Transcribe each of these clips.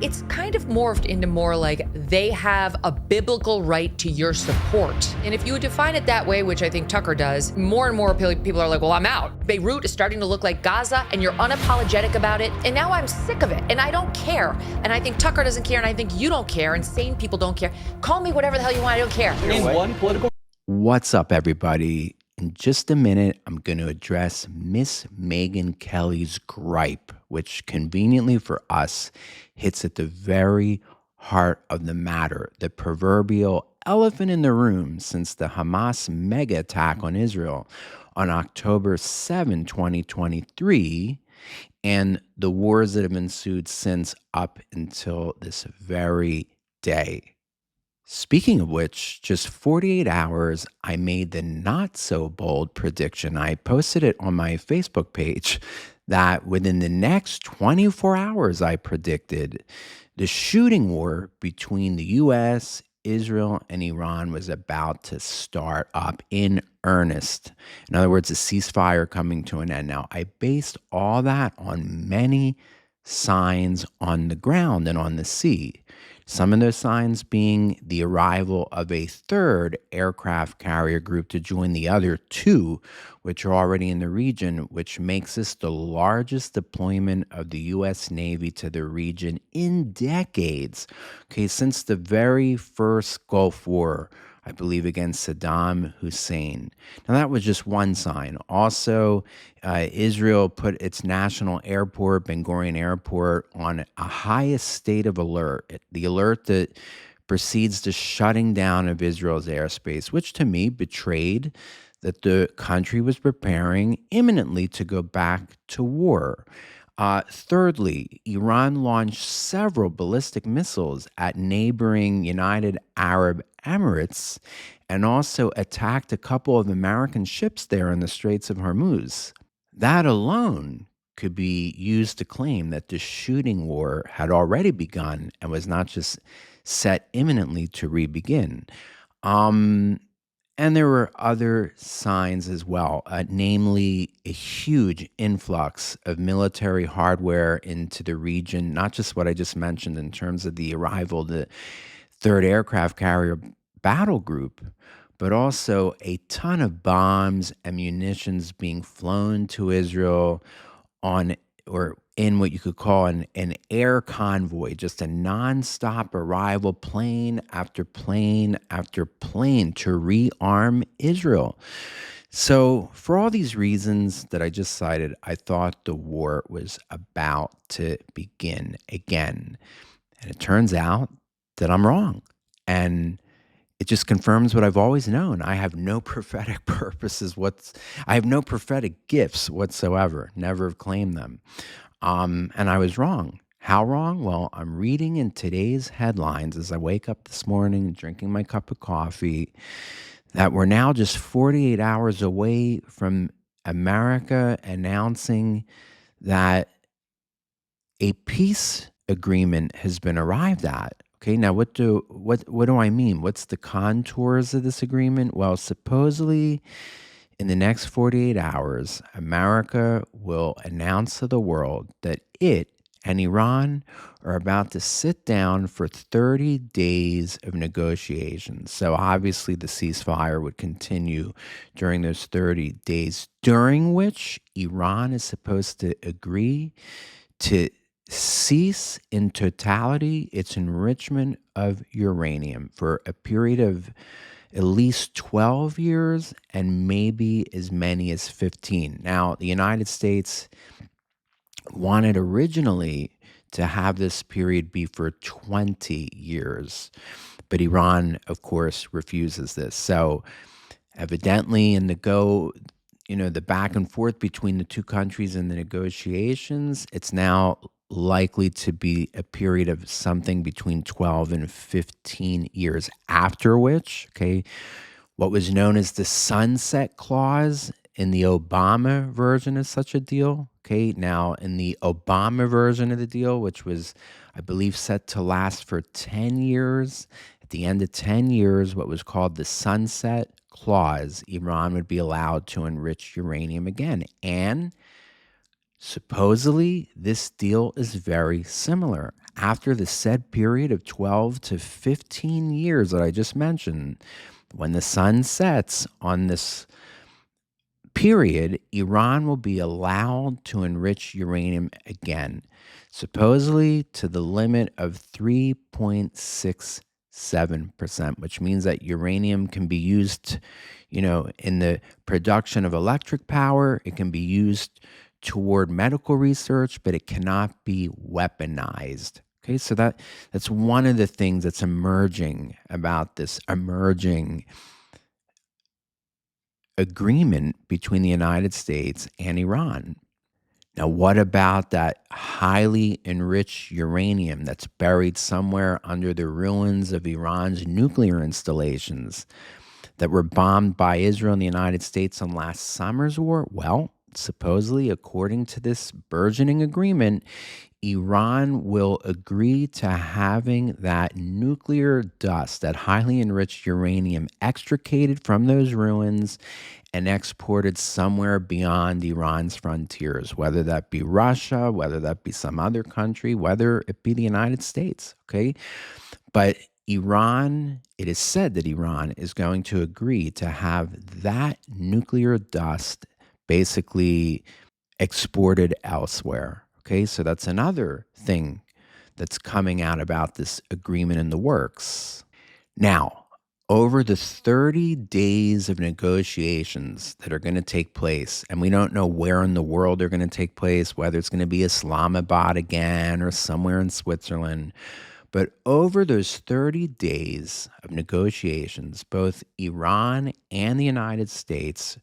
It's kind of morphed into more like they have a biblical right to your support. And if you define it that way, which I think Tucker does, more and more people are like, well, I'm out. Beirut is starting to look like Gaza, and you're unapologetic about it. And now I'm sick of it, and I don't care. And I think Tucker doesn't care, and I think you don't care, and sane people don't care. Call me whatever the hell you want, I don't care. What's up, everybody? In just a minute, I'm going to address Miss Megyn Kelly's gripe, which conveniently for us hits at the very heart of the matter, the proverbial elephant in the room since the Hamas mega attack on Israel on October 7, 2023, and the wars that have ensued since up until this very day. Speaking of which, just 48 hours, I made the not so bold prediction. I posted it on my Facebook page that within the next 24 hours, I predicted the shooting war between the US, Israel, and Iran was about to start up in earnest. In other words, a ceasefire coming to an end. Now, I based all that on many signs on the ground and on the sea. Some of those signs being the arrival of a third aircraft carrier group to join the other two, which are already in the region, which makes this the largest deployment of the U.S. Navy to the region in decades. Okay, since the very first Gulf War, I believe, against Saddam Hussein. Now, that was just one sign. Also, Israel put its national airport, Ben Gurion Airport, on a highest state of alert, the alert that precedes the shutting down of Israel's airspace, which to me betrayed that the country was preparing imminently to go back to war. Thirdly, Iran launched several ballistic missiles at neighboring United Arab Emirates and also attacked a couple of American ships there in the Straits of Hormuz. That alone could be used to claim that the shooting war had already begun and was not just set imminently to re-begin. And there were other signs as well, namely a huge influx of military hardware into the region, not just what I just mentioned in terms of the arrival of the third aircraft carrier battle group, but also a ton of bombs and munitions being flown to Israel on or in what you could call an air convoy, just a nonstop arrival, plane after plane after plane to rearm Israel. So for all these reasons that I just cited, I thought the war was about to begin again. And it turns out that I'm wrong. And it just confirms what I've always known. I have no prophetic I have no prophetic gifts whatsoever. Never have claimed them. And I was wrong. How wrong? Well, I'm reading in today's headlines as I wake up this morning, drinking my cup of coffee, that we're now just 48 hours away from America announcing that a peace agreement has been arrived at. Okay, now what do I mean? What's the contours of this agreement? Well, supposedly in the next 48 hours, America will announce to the world that it and Iran are about to sit down for 30 days of negotiations. So obviously the ceasefire would continue during those 30 days, during which Iran is supposed to agree to cease in totality its enrichment of uranium for a period of at least 12 years and maybe as many as 15. Now, the United States wanted originally to have this period be for 20 years, but Iran, of course, refuses this. So evidently in the back and forth between the two countries in the negotiations, it's now likely to be a period of something between 12 and 15 years, after which, okay, what was known as the sunset clause in the Obama version of such a deal, okay, now in the Obama version of the deal, which was, I believe, set to last for 10 years, at the end of 10 years, what was called the sunset clause, Iran would be allowed to enrich uranium again. And Supposedly, this deal is very similar. After the said period of 12 to 15 years that I just mentioned, when the sun sets on this period, Iran will be allowed to enrich uranium again, supposedly to the limit of 3.67%, which means that uranium can be used, in the production of electric power. It can be used toward medical research, but it cannot be weaponized. Okay, so that's one of the things that's emerging about this emerging agreement between the United States and Iran. Now, what about that highly enriched uranium that's buried somewhere under the ruins of Iran's nuclear installations that were bombed by Israel and the United States in last summer's war? Well, supposedly, according to this burgeoning agreement, Iran will agree to having that nuclear dust, that highly enriched uranium, extricated from those ruins and exported somewhere beyond Iran's frontiers, whether that be Russia, whether that be some other country, whether it be the United States. Okay. But Iran, it is said that Iran is going to agree to have that nuclear dust basically exported elsewhere. Okay, so that's another thing that's coming out about this agreement in the works. Now, over the 30 days of negotiations that are going to take place, and we don't know where in the world they're going to take place, whether it's going to be Islamabad again or somewhere in Switzerland, but over those 30 days of negotiations, both Iran and the United States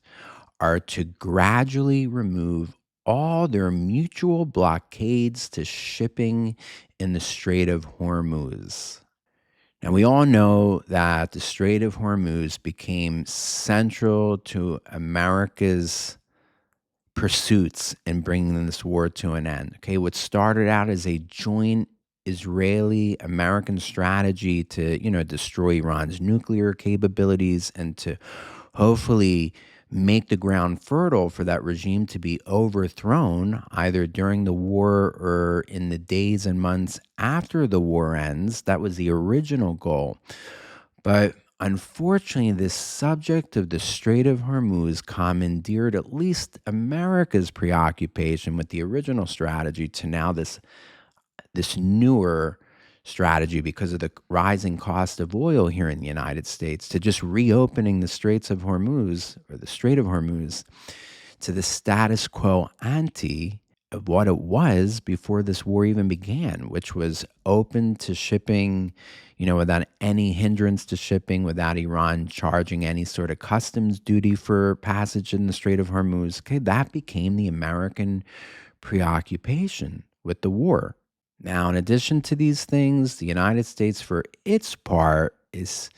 are to gradually remove all their mutual blockades to shipping in the Strait of Hormuz. Now, we all know that the Strait of Hormuz became central to America's pursuits in bringing this war to an end. Okay, what started out as a joint Israeli-American strategy to, destroy Iran's nuclear capabilities and to hopefully make the ground fertile for that regime to be overthrown either during the war or in the days and months after the war ends. That was the original goal. But unfortunately, this subject of the Strait of Hormuz commandeered at least America's preoccupation with the original strategy to now this newer strategy because of the rising cost of oil here in the United States to just reopening the Straits of Hormuz or the Strait of Hormuz to the status quo ante of what it was before this war even began, which was open to shipping, without any hindrance to shipping, without Iran charging any sort of customs duty for passage in the Strait of Hormuz. Okay, that became the American preoccupation with the war. Now, in addition to these things, the United States, for its part, is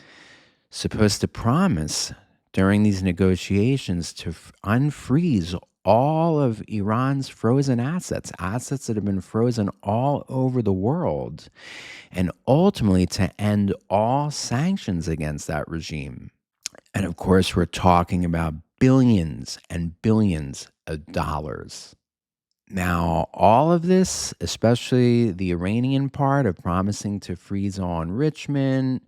supposed to promise during these negotiations to unfreeze all of Iran's frozen assets that have been frozen all over the world, and ultimately to end all sanctions against that regime. And of course, we're talking about billions and billions of dollars. Now, all of this, especially the Iranian part of promising to freeze all enrichment,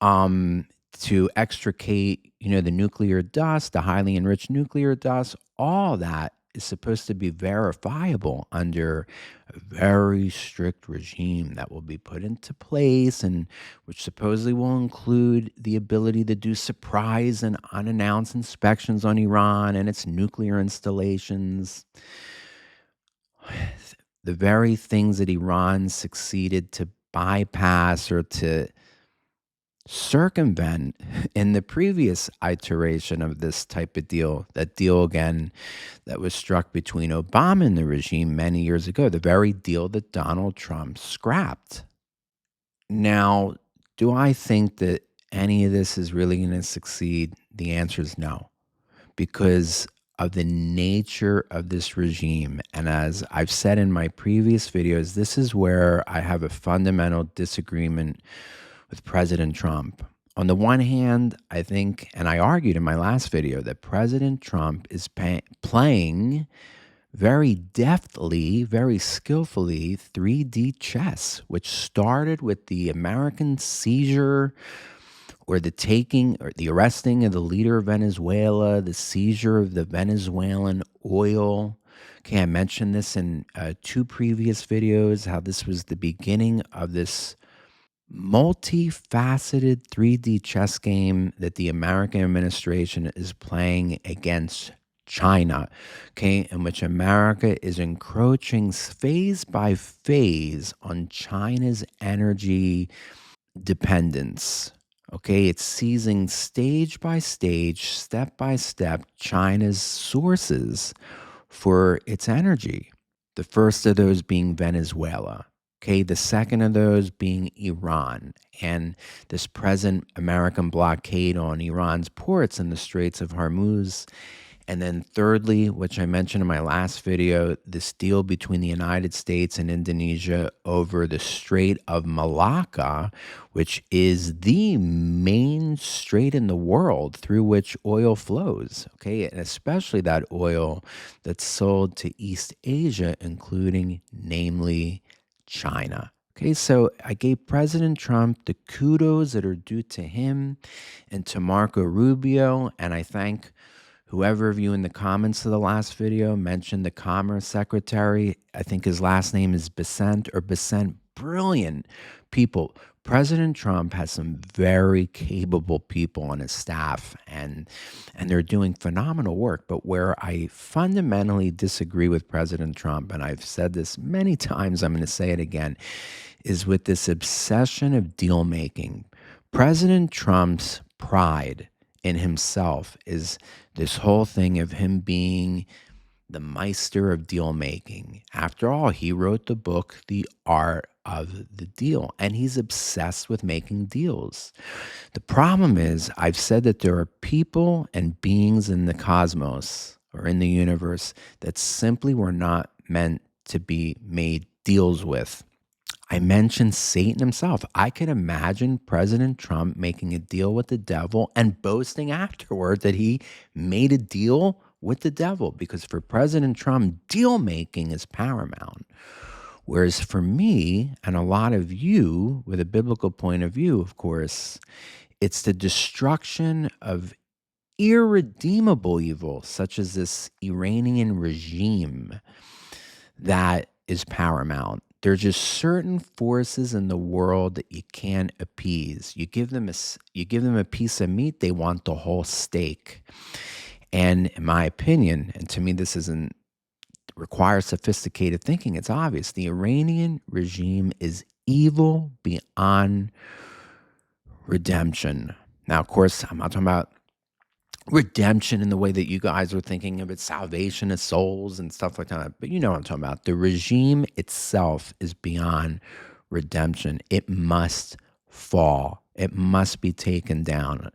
to extricate, the nuclear dust, the highly enriched nuclear dust, all that is supposed to be verifiable under a very strict regime that will be put into place and which supposedly will include the ability to do surprise and unannounced inspections on Iran and its nuclear installations. The very things that Iran succeeded to bypass or to circumvent in the previous iteration of this type of deal, that deal again that was struck between Obama and the regime many years ago, the very deal that Donald Trump scrapped. Now, do I think that any of this is really going to succeed? The answer is no, because of the nature of this regime. And as I've said in my previous videos, this is where I have a fundamental disagreement with President Trump. On the one hand, I think, and I argued in my last video, that President Trump is playing very deftly, very skillfully 3D chess, which started with the American seizure or the taking or the arresting of the leader of Venezuela, the seizure of the Venezuelan oil. Okay, I mentioned this in two previous videos, how this was the beginning of this multifaceted 3D chess game that the American administration is playing against China, okay, in which America is encroaching phase by phase on China's energy dependence. Okay, it's seizing stage by stage, step by step, China's sources for its energy. The first of those being Venezuela. Okay, the second of those being Iran and this present American blockade on Iran's ports in the Straits of Hormuz. And then thirdly, which I mentioned in my last video, this deal between the United States and Indonesia over the Strait of Malacca, which is the main strait in the world through which oil flows, okay? And especially that oil that's sold to East Asia, including namely China. Okay, so I gave President Trump the kudos that are due to him and to Marco Rubio, and I thank whoever of you in the comments of the last video mentioned the Commerce Secretary. I think his last name is Besant. Brilliant people. President Trump has some very capable people on his staff, and they're doing phenomenal work. But where I fundamentally disagree with President Trump, and I've said this many times, I'm going to say it again, is with this obsession of deal making. President Trump's pride in himself is this whole thing of him being the meister of deal making. After all, he wrote the book, The Art of the Deal, and he's obsessed with making deals. The problem is, I've said that there are people and beings in the cosmos or in the universe that simply were not meant to be made deals with. I mentioned Satan himself. I could imagine President Trump making a deal with the devil and boasting afterward that he made a deal with the devil, because for President Trump, deal making is paramount. Whereas for me and a lot of you, with a biblical point of view, of course, it's the destruction of irredeemable evil, such as this Iranian regime, that is paramount. There's just certain forces in the world that you can't appease. You give them a piece of meat, they want the whole steak. And in my opinion, and to me this isn't requires sophisticated thinking, it's obvious. The Iranian regime is evil beyond redemption. Now, of course, I'm not talking about redemption in the way that you guys are thinking of it, salvation of souls and stuff like that. But you know what I'm talking about. The regime itself is beyond redemption. It must fall. It must be taken down.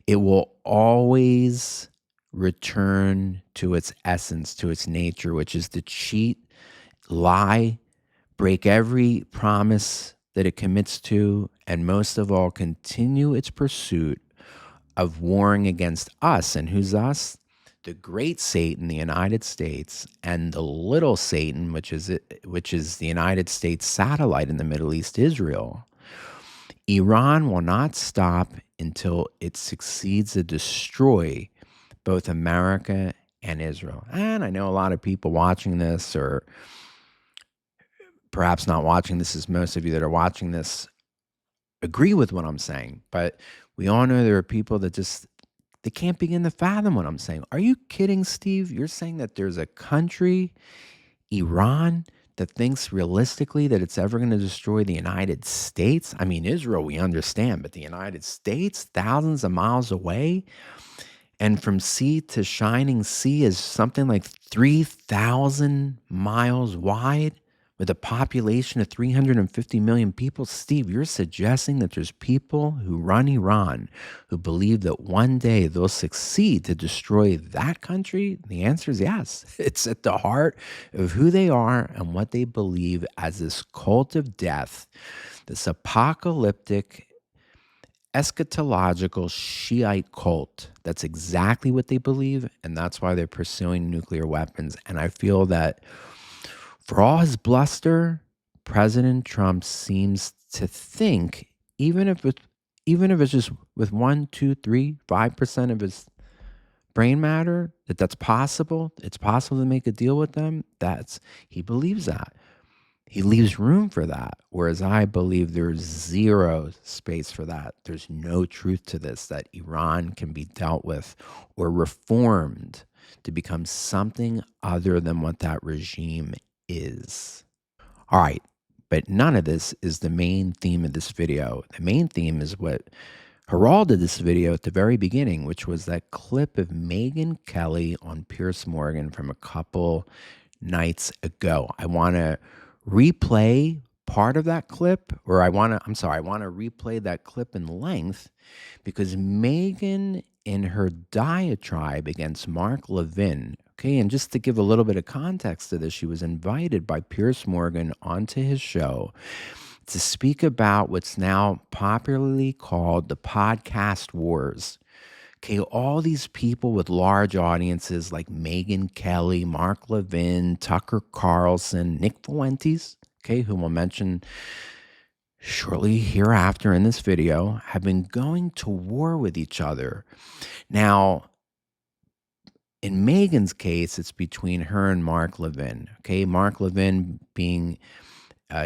It will always return to its essence, to its nature, which is to cheat, lie, break every promise that it commits to, and most of all, continue its pursuit of warring against us. And who's us? The great Satan, the United States, and the little Satan, which is the United States satellite in the Middle East, Israel. Iran will not stop until it succeeds to destroy both America and Israel. And I know a lot of people watching this, or perhaps not watching this, as most of you that are watching this agree with what I'm saying, but we all know there are people that they can't begin to fathom what I'm saying. Are you kidding, Steve? You're saying that there's a country, Iran, that thinks realistically that it's ever going to destroy the United States? I mean, Israel, we understand, but the United States, thousands of miles away, and from sea to shining sea is something like 3,000 miles wide, with a population of 350 million people. Steve, you're suggesting that there's people who run Iran who believe that one day they'll succeed to destroy that country? The answer is yes. It's at the heart of who they are and what they believe as this cult of death, this apocalyptic eschatological Shiite cult. That's exactly what they believe, and that's why they're pursuing nuclear weapons. And I feel that for all his bluster, President Trump seems to think, even if it's just with 1, 2, 3, 5% of his brain matter, that's possible. It's possible to make a deal with them. He believes that. He leaves room for that. Whereas I believe there's zero space for that. There's no truth to this, that Iran can be dealt with or reformed to become something other than what that regime is. All right. But none of this is the main theme of this video. The main theme is what heralded this video at the very beginning, which was that clip of Megyn Kelly on Piers Morgan from a couple nights ago. I want to replay part of that clip, or I want to replay that clip in length, because Megyn, in her diatribe against Mark Levin, okay, and just to give a little bit of context to this, she was invited by Piers Morgan onto his show to speak about what's now popularly called the podcast wars. Okay, all these people with large audiences like Megyn Kelly, Mark Levin, Tucker Carlson, Nick Fuentes, okay, whom we'll mention shortly hereafter in this video, have been going to war with each other. Now, in Megyn's case, it's between her and Mark Levin. Okay, Mark Levin being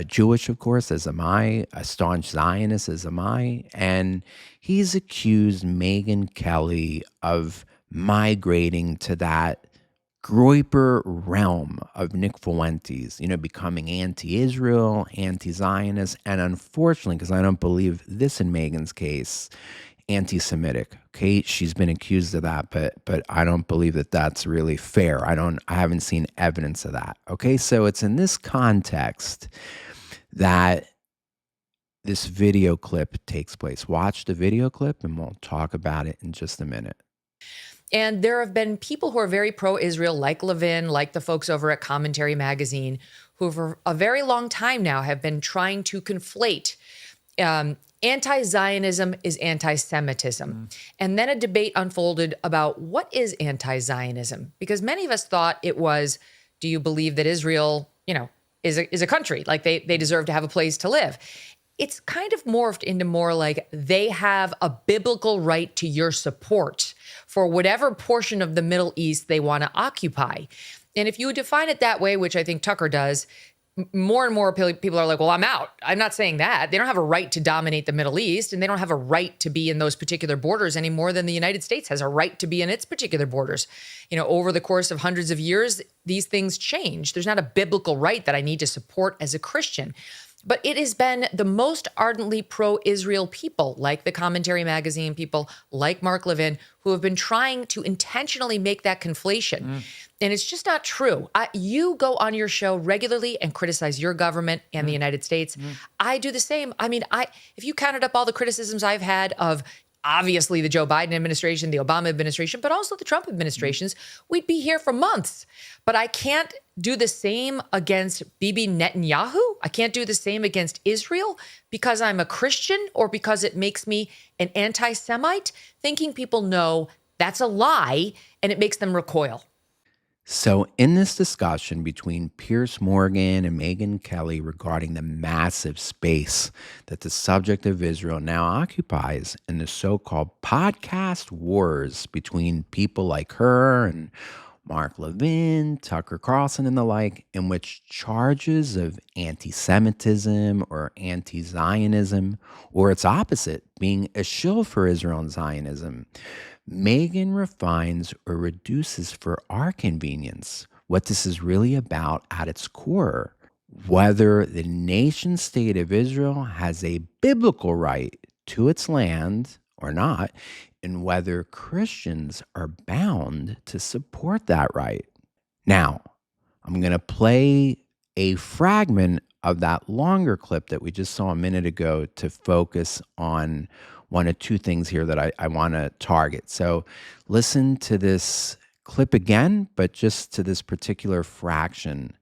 Jewish, of course, as am I, a staunch Zionist, as am I, and he's accused Megyn Kelly of migrating to that Groyper realm of Nick Fuentes, becoming anti-Israel, anti-Zionist, and unfortunately, because I don't believe this in Megyn's case, anti-Semitic. Okay, she's been accused of that, but I don't believe that that's really fair. I haven't seen evidence of that. Okay, so it's in this context that this video clip takes place. Watch the video clip and we'll talk about it in just a minute. And there have been people who are very pro-Israel, like Levin, like the folks over at Commentary Magazine, who for a very long time now have been trying to conflate anti-Zionism is anti-Semitism. And then a debate unfolded about what is anti-Zionism? Because many of us thought it was, do you believe that Israel, is a country, like they deserve to have a place to live? It's kind of morphed into more like they have a biblical right to your support for whatever portion of the Middle East they want to occupy. And if you define it that way, which I think Tucker does, more and more people are like, well, I'm out. I'm not saying that. They don't have a right to dominate the Middle East, and they don't have a right to be in those particular borders any more than the United States has a right to be in its particular borders. Over the course of hundreds of years, these things change. There's not a biblical right that I need to support as a Christian. But it has been the most ardently pro-Israel people, like the Commentary Magazine people, like Mark Levin, who have been trying to intentionally make that conflation. And it's just not true. You go on your show regularly and criticize your government and the United States. I do the same. I mean, if you counted up all the criticisms I've had of obviously the Joe Biden administration, the Obama administration, but also the Trump administrations, we'd be here for months. But I can't do the same against Bibi Netanyahu. I can't do the same against Israel because I'm a Christian or because it makes me an anti-Semite. Thinking people know that's a lie and it makes them recoil. So in this discussion between Piers Morgan and Megyn Kelly regarding the massive space that the subject of Israel now occupies in the so-called podcast wars between people like her and Mark Levin, Tucker Carlson, and the like, in which charges of anti-Semitism or anti-Zionism, or its opposite, being a shill for Israel and Zionism, Megyn refines or reduces for our convenience what this is really about at its core, whether the nation state of Israel has a biblical right to its land or not, and whether Christians are bound to support that right. Now, I'm going to play a fragment of that longer clip that we just saw a minute ago to focus on one of two things here that I want to target. So listen to this clip again, but just to this particular fraction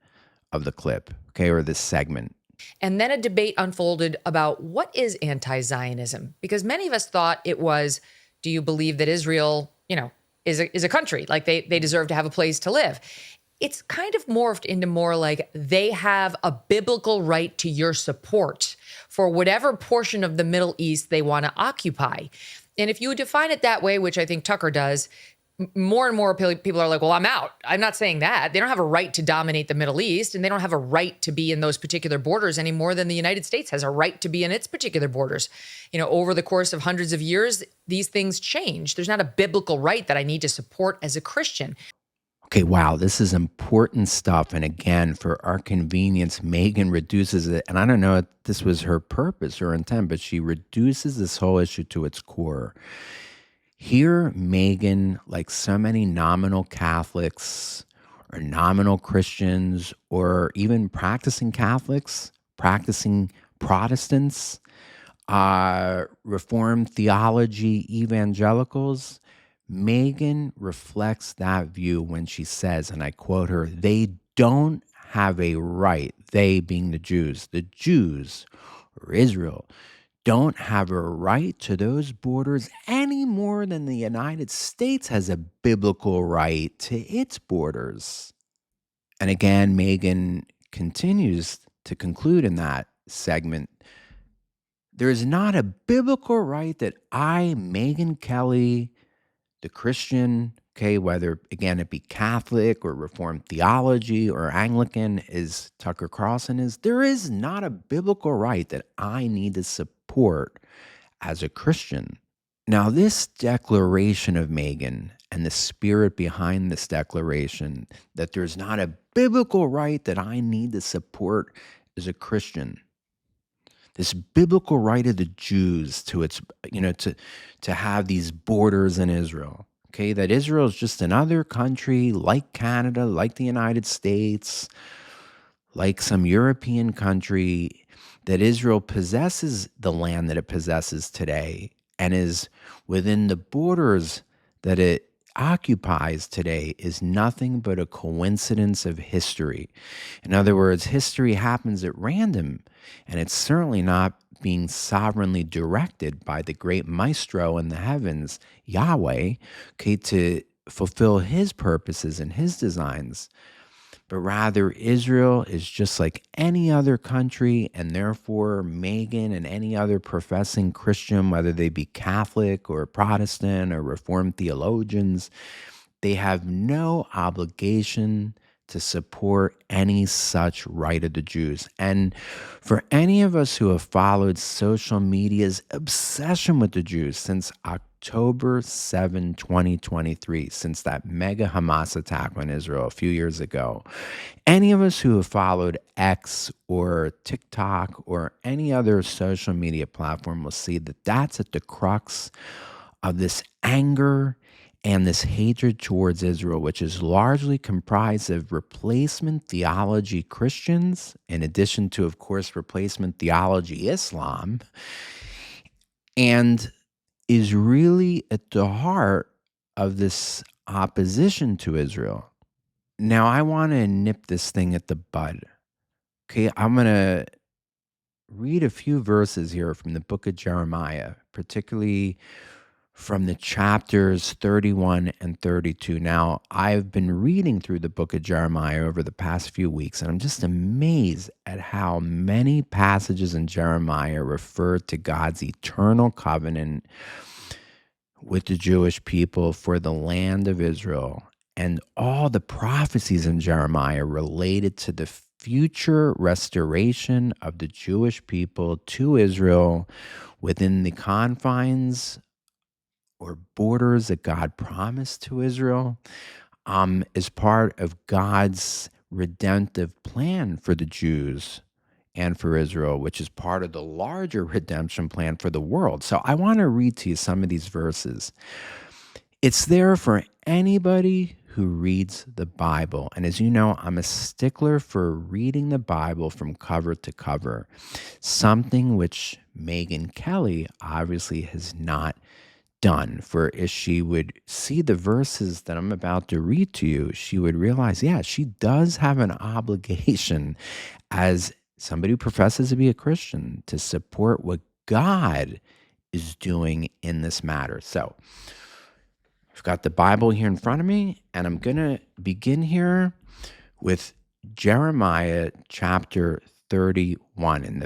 of the clip, okay, or this segment. And then a debate unfolded about what is anti Zionism? Because many of us thought it was, do you believe that Israel, is a country? Like they deserve to have a place to live. It's kind of morphed into more like they have a biblical right to your support for whatever portion of the Middle East they want to occupy. And if you define it that way, which I think Tucker does, more and more people are like, well, I'm out. I'm not saying that. They don't have a right to dominate the Middle East, and they don't have a right to be in those particular borders any more than the United States has a right to be in its particular borders. Over the course of hundreds of years, these things change. There's not a biblical right that I need to support as a Christian. Okay, wow, this is important stuff. And again, for our convenience, Megan reduces it. And I don't know if this was her purpose or intent, but she reduces this whole issue to its core. Here, Megan, like so many nominal Catholics or nominal Christians or even practicing Catholics, practicing Protestants, Reformed theology evangelicals, Megan reflects that view when she says, and I quote her, they don't have a right, they being the Jews or Israel, don't have a right to those borders any more than the United States has a biblical right to its borders. And again, Megan continues to conclude in that segment, there is not a biblical right that I, Megan Kelly, the Christian, okay, whether, again, it be Catholic or Reformed theology or Anglican, as Tucker Carlson is, there is not a biblical right that I need to support as a Christian. Now, this declaration of Megan and the spirit behind this declaration that there's not a biblical right that I need to support as a Christian, this biblical right of the Jews to its, to have these borders in Israel, okay, that Israel is just another country like Canada, like the United States, like some European country, that Israel possesses the land that it possesses today and is within the borders that it occupies today is nothing but a coincidence of history. In other words, history happens at random, and it's certainly not being sovereignly directed by the great maestro in the heavens, Yahweh, okay, to fulfill his purposes and his designs. But rather, Israel is just like any other country, and therefore Megan and any other professing Christian, whether they be Catholic or Protestant or Reformed theologians, they have no obligation to support any such right of the Jews. And for any of us who have followed social media's obsession with the Jews since October 7, 2023, since that mega Hamas attack on Israel a few years ago, any of us who have followed X or TikTok or any other social media platform will see that that's at the crux of this anger and this hatred towards Israel, which is largely comprised of replacement theology Christians, in addition to, of course, replacement theology Islam, and is really at the heart of this opposition to Israel. Now, I want to nip this thing at the bud. Okay, I'm going to read a few verses here from the book of Jeremiah, particularly from the chapters 31 and 32. Now, I've been reading through the book of Jeremiah over the past few weeks, and I'm just amazed at how many passages in Jeremiah refer to God's eternal covenant with the Jewish people for the land of Israel. And all the prophecies in Jeremiah related to the future restoration of the Jewish people to Israel within the confines or borders that God promised to Israel, is part of God's redemptive plan for the Jews and for Israel, which is part of the larger redemption plan for the world. So I want to read to you some of these verses. It's there for anybody who reads the Bible. And as you know, I'm a stickler for reading the Bible from cover to cover, something which Megan Kelly obviously has not done. For as she would see the verses that I'm about to read to you, she would realize, yeah, she does have an obligation as somebody who professes to be a Christian, to support what God is doing in this matter. So I've got the Bible here in front of me, and I'm going to begin here with Jeremiah chapter 31 and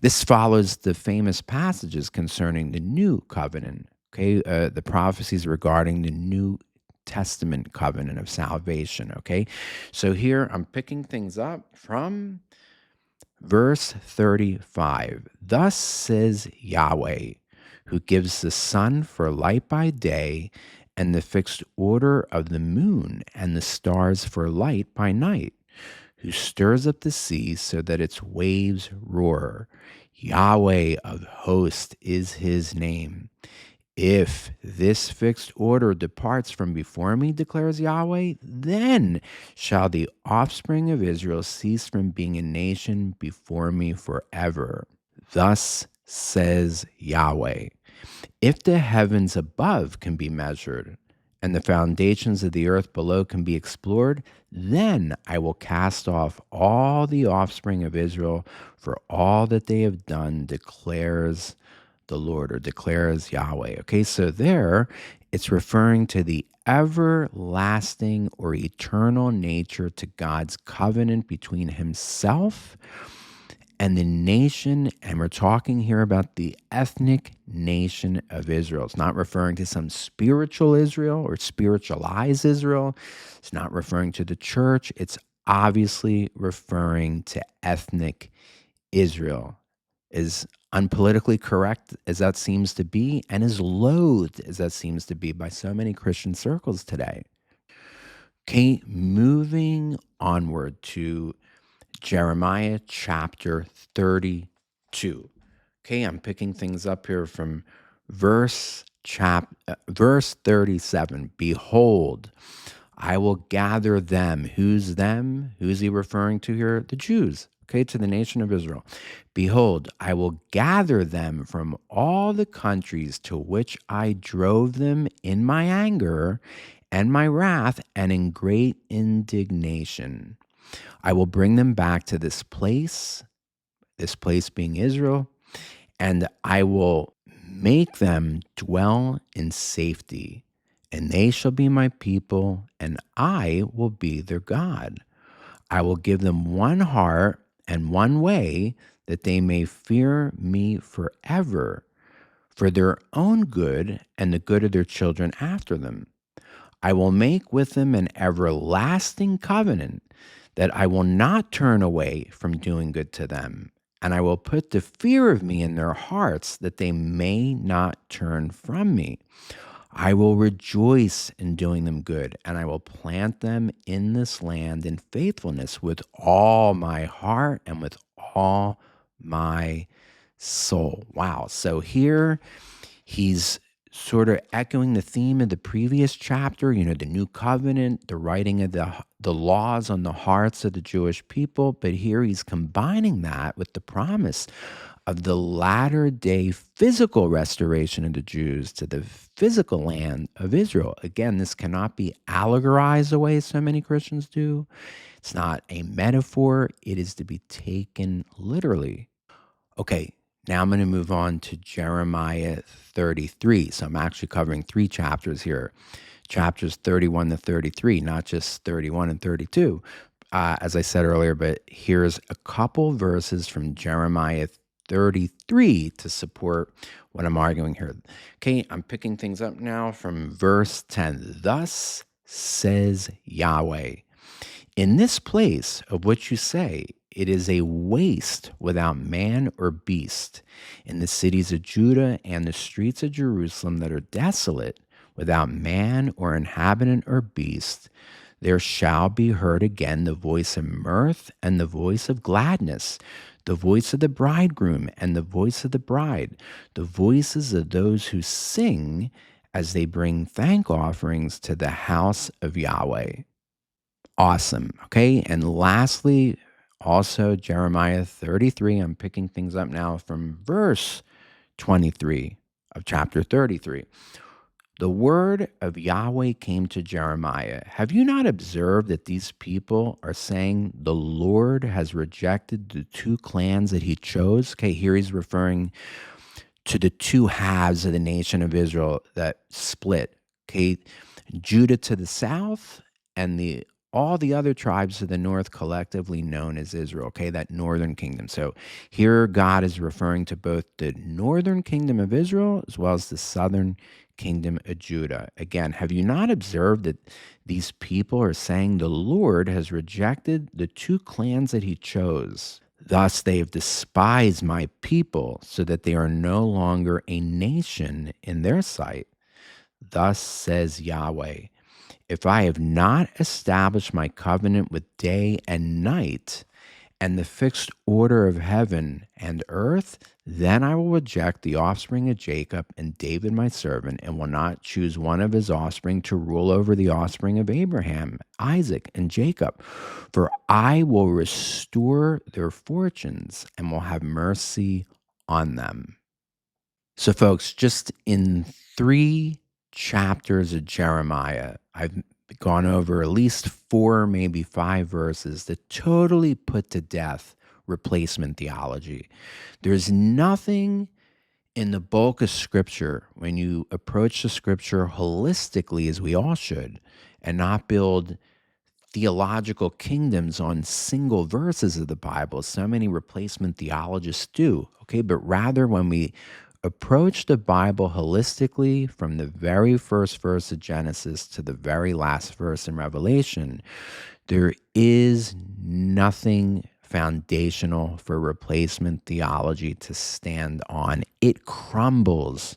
this follows the famous passages concerning the new covenant, okay? The prophecies regarding the New Testament covenant of salvation, okay? So here I'm picking things up from verse 35. Thus says Yahweh, who gives the sun for light by day, and the fixed order of the moon and the stars for light by night, who stirs up the sea so that its waves roar. Yahweh of hosts is his name. If this fixed order departs from before me, declares Yahweh, then shall the offspring of Israel cease from being a nation before me forever. Thus says Yahweh. If the heavens above can be measured, and the foundations of the earth below can be explored, then I will cast off all the offspring of Israel for all that they have done, declares the Lord, or declares Yahweh. Okay, so there it's referring to the everlasting or eternal nature to God's covenant between himself and the nation, and we're talking here about the ethnic nation of Israel. It's not referring to some spiritual Israel or spiritualized Israel. It's not referring to the church. It's obviously referring to ethnic Israel. As unpolitically correct as that seems to be, and as loathed as that seems to be by so many Christian circles today. Okay, moving onward to Jeremiah chapter 32. Okay, I'm picking things up here from verse 37. Behold, I will gather them. Who's them? Who's he referring to here? The Jews, okay, to the nation of Israel. Behold, I will gather them from all the countries to which I drove them in my anger and my wrath and in great indignation. I will bring them back to this place being Israel, and I will make them dwell in safety, and they shall be my people, and I will be their God. I will give them one heart and one way, that they may fear me forever, for their own good and the good of their children after them. I will make with them an everlasting covenant, that I will not turn away from doing good to them. And I will put the fear of me in their hearts, that they may not turn from me. I will rejoice in doing them good, and I will plant them in this land in faithfulness with all my heart and with all my soul. Wow. So here he's sort of echoing the theme of the previous chapter, the new covenant, the writing of the laws on the hearts of the Jewish people. But here he's combining that with the promise of the latter day physical restoration of the Jews to the physical land of Israel. Again, this cannot be allegorized the way so many Christians do. It's not a metaphor. It is to be taken literally. Okay, now I'm going to move on to Jeremiah 33. So I'm actually covering 3 chapters here. Chapters 31 to 33, not just 31 and 32, as I said earlier, but here's a couple verses from Jeremiah 33 to support what I'm arguing here. Okay, I'm picking things up now from verse 10. Thus says Yahweh, in this place of which you say, it is a waste without man or beast, in the cities of Judah and the streets of Jerusalem that are desolate, without man or inhabitant or beast, there shall be heard again the voice of mirth and the voice of gladness, the voice of the bridegroom and the voice of the bride, the voices of those who sing as they bring thank offerings to the house of Yahweh. Awesome. Okay. And lastly, also Jeremiah 33. I'm picking things up now from verse 23 of chapter 33. The word of Yahweh came to Jeremiah. Have you not observed that these people are saying the Lord has rejected the two clans that he chose? Okay, here he's referring to the two halves of the nation of Israel that split. Okay, Judah to the south and the all the other tribes to the north, collectively known as Israel. Okay, that northern kingdom. So here God is referring to both the northern kingdom of Israel as well as the southern kingdom of Judah. Again, have you not observed that these people are saying the Lord has rejected the two clans that he chose? Thus they have despised my people, so that they are no longer a nation in their sight. Thus says Yahweh, if I have not established my covenant with day and night, and the fixed order of heaven and earth, then I will reject the offspring of Jacob and David my servant, and will not choose one of his offspring to rule over the offspring of Abraham, Isaac, and Jacob. For I will restore their fortunes and will have mercy on them. So, folks, just in 3 chapters of Jeremiah, I've gone over at least 4, maybe 5 verses that totally put to death replacement theology. There's nothing in the bulk of Scripture, when you approach the Scripture holistically, as we all should, and not build theological kingdoms on single verses of the Bible. So many replacement theologists do, okay? But rather, when we approach the Bible holistically from the very first verse of Genesis to the very last verse in Revelation, there is nothing foundational for replacement theology to stand on. It crumbles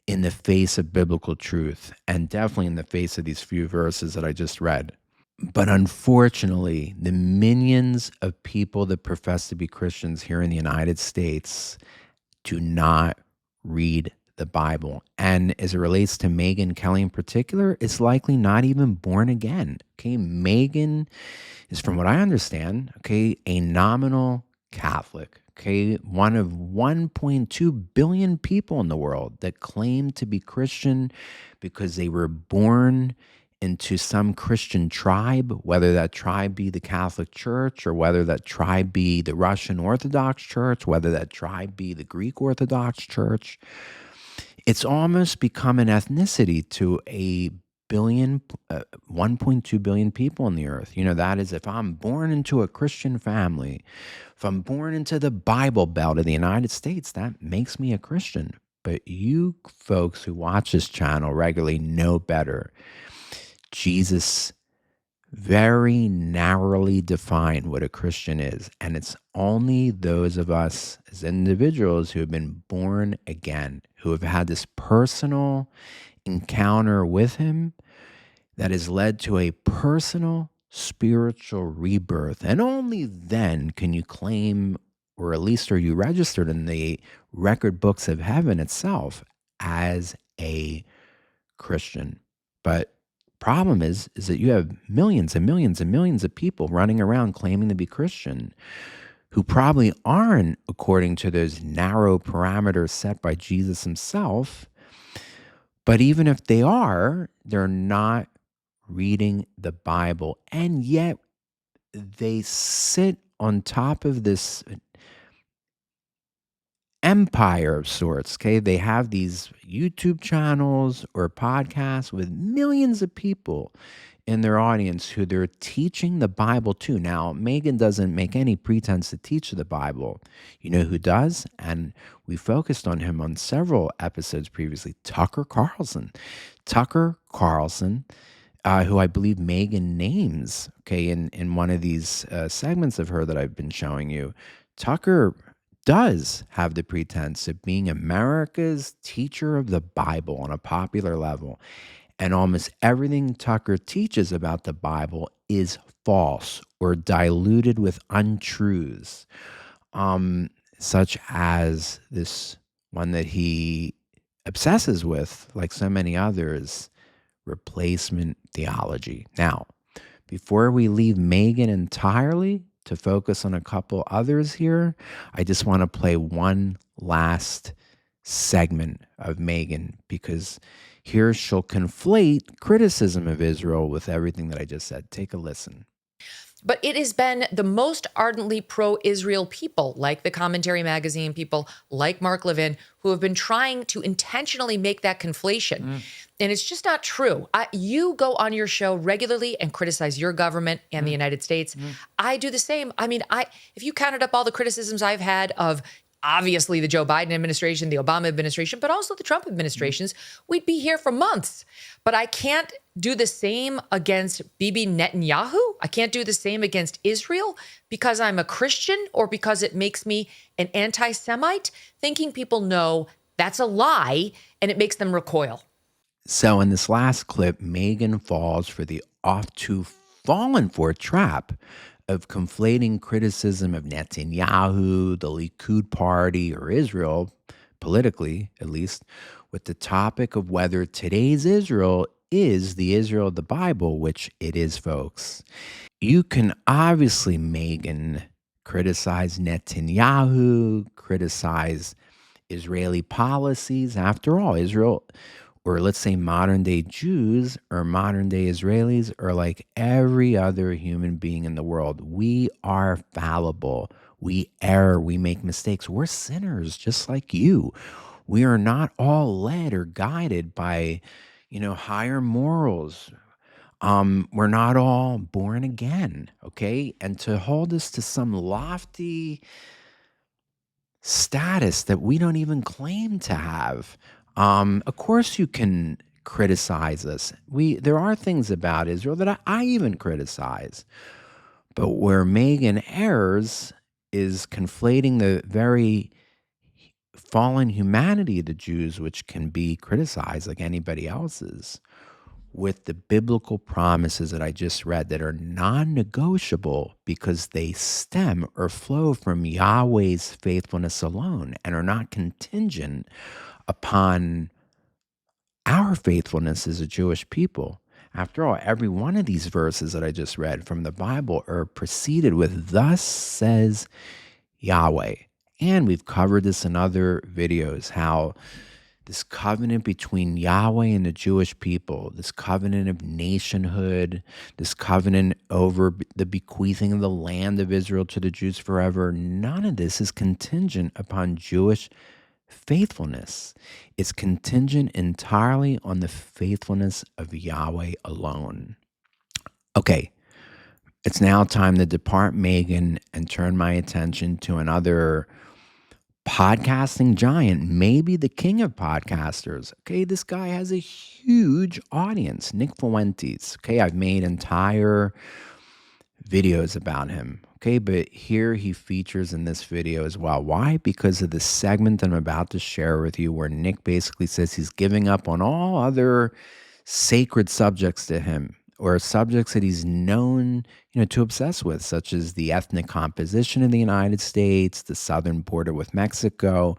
in the face of biblical truth, and definitely in the face of these few verses that I just read. But unfortunately, the millions of people that profess to be Christians here in the United States do not read the Bible. And as it relates to Megyn Kelly in particular, is likely not even born again. Okay, Megyn is, from what I understand, okay, a nominal Catholic. Okay, one of 1.2 billion people in the world that claim to be Christian because they were born into some Christian tribe, whether that tribe be the Catholic Church or whether that tribe be the Russian Orthodox Church, whether that tribe be the Greek Orthodox Church. It's almost become an ethnicity to a 1.2 billion people on the earth. You know, that is, if I'm born into a Christian family, if I'm born into the Bible Belt of the United States, that makes me a Christian. But you folks who watch this channel regularly know better. Jesus very narrowly defined what a Christian is, and it's only those of us as individuals who have been born again, who have had this personal encounter with him that has led to a personal spiritual rebirth. And only then can you claim, or at least are you registered in the record books of heaven itself as a Christian. But problem is that you have millions and millions and millions of people running around claiming to be Christian who probably aren't according to those narrow parameters set by Jesus himself. But even if they are, they're not reading the Bible. And yet they sit on top of this empire of sorts. Okay, they have these YouTube channels or podcasts with millions of people in their audience who they're teaching the Bible to. Now, Megyn doesn't make any pretense to teach the Bible. You know who does? And we focused on him on several episodes previously. Tucker Carlson. Tucker Carlson, who I believe Megyn names, okay, in one of these segments of her that I've been showing you. Tucker does have the pretense of being America's teacher of the Bible on a popular level. And almost everything Tucker teaches about the Bible is false or diluted with untruths, such as this one that he obsesses with, like so many others, replacement theology. Now, before we leave Megyn entirely to focus on a couple others here, I just want to play one last segment of Megan, because here she'll conflate criticism of Israel with everything that I just said. Take a listen. But it has been the most ardently pro-Israel people, like the Commentary Magazine people, like Mark Levin, who have been trying to intentionally make that conflation. And it's just not true. You go on your show regularly and criticize your government and the United States. I do the same. I mean, if you counted up all the criticisms I've had of obviously the Joe Biden administration, the Obama administration, but also the Trump administrations, we'd be here for months. But I can't do the same against Bibi Netanyahu. I can't do the same against Israel because I'm a Christian or because it makes me an anti-Semite, thinking people know that's a lie and it makes them recoil. So in this last clip, Megan falls for the oft-fallen-for trap of conflating criticism of Netanyahu, the Likud party, or Israel, politically at least, with the topic of whether today's Israel is the Israel of the Bible, which it is, folks. You can obviously, Megan, criticize Netanyahu, criticize Israeli policies. After all, Israel, or let's say modern day Jews or modern day Israelis, are like every other human being in the world. We are fallible. We err. We make mistakes. We're sinners just like you. We are not all led or guided by, higher morals. We're not all born again, okay? And to hold us to some lofty status that we don't even claim to have. Of course, you can criticize us. There are things about Israel that I even criticize, but where Megan errs is conflating the very fallen humanity of the Jews, which can be criticized like anybody else's, with the biblical promises that I just read that are non-negotiable because they stem or flow from Yahweh's faithfulness alone and are not contingent upon our faithfulness as a Jewish people. After all, every one of these verses that I just read from the Bible are preceded with, "Thus says Yahweh." And we've covered this in other videos, how this covenant between Yahweh and the Jewish people, this covenant of nationhood, this covenant over the bequeathing of the land of Israel to the Jews forever, none of this is contingent upon Jewish faithfulness. It's contingent entirely on the faithfulness of Yahweh alone. Okay, it's now time to depart Megan and turn my attention to another podcasting giant, maybe the king of podcasters. Okay, this guy has a huge audience, Nick Fuentes. Okay, I've made entire videos about him. Okay, but here he features in this video as well. Why? Because of the segment I'm about to share with you, where Nick basically says he's giving up on all other sacred subjects to him, or subjects that he's known, to obsess with, such as the ethnic composition of the United States, the southern border with Mexico.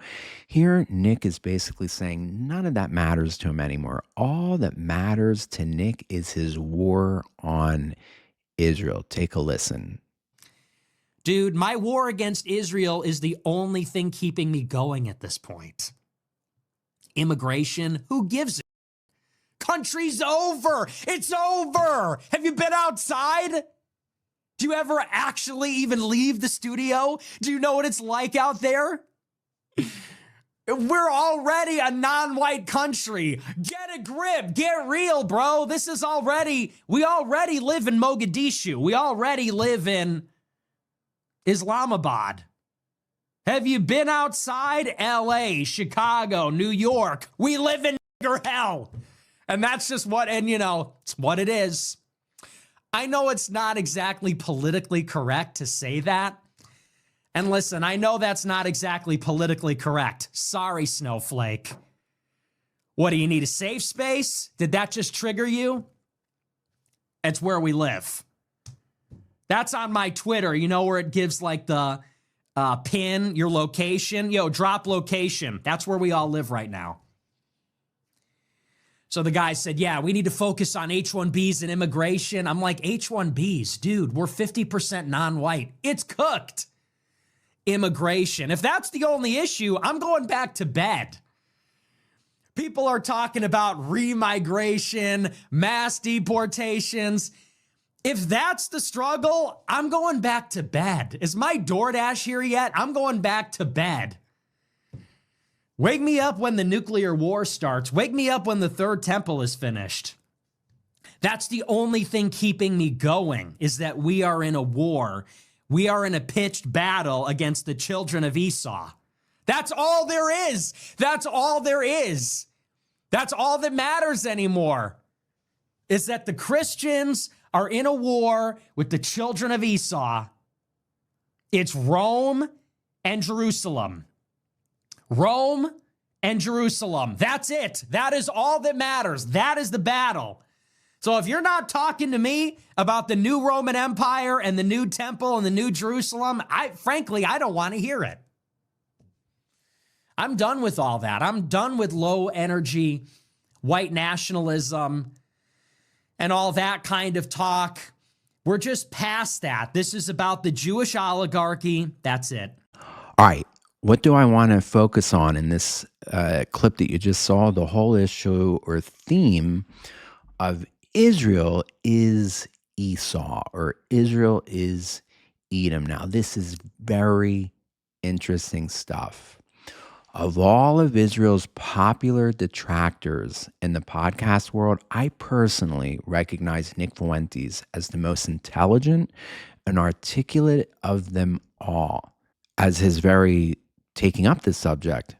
Here, Nick is basically saying none of that matters to him anymore. All that matters to Nick is his war on Israel. Take a listen. Dude, my war against Israel is the only thing keeping me going at this point. Immigration, who gives it? Country's over. It's over. Have you been outside? Do you ever actually even leave the studio? Do you know what it's like out there? We're already a non-white country. Get a grip. Get real, bro. We already live in Mogadishu. We already live in Islamabad. Have you been outside? LA, Chicago, New York. We live in hell. And that's just it's what it is. I know it's not exactly politically correct to say that. And listen, I know that's not exactly politically correct. Sorry, Snowflake. What, do you need a safe space? Did that just trigger you? It's where we live. That's on my Twitter, where it gives like the pin, your location. Drop location. That's where we all live right now. So the guy said, yeah, we need to focus on H-1Bs and immigration. I'm like, H-1Bs, dude, we're 50% non-white. It's cooked. Immigration. If that's the only issue, I'm going back to bed. People are talking about remigration, mass deportations. If that's the struggle, I'm going back to bed. Is my DoorDash here yet? I'm going back to bed. Wake me up when the nuclear war starts. Wake me up when the third temple is finished. That's the only thing keeping me going, is that we are in a war. We are in a pitched battle against the children of Esau. That's all there is. That's all there is. That's all that matters anymore, is that the Christians are in a war with the children of Esau. It's Rome and Jerusalem. Rome and Jerusalem. That's it. That is all that matters. That is the battle. So if you're not talking to me about the new Roman Empire and the new temple and the new Jerusalem, frankly, I don't want to hear it. I'm done with all that. I'm done with low energy white nationalism and all that kind of talk. We're just past that. This is about the Jewish oligarchy. That's it. All right. What do I want to focus on in this clip that you just saw? The whole issue or theme of Israel is Esau, or Israel is Edom. Now, this is very interesting stuff. Of all of Israel's popular detractors in the podcast world, I personally recognize Nick Fuentes as the most intelligent and articulate of them all, as his very taking up this subject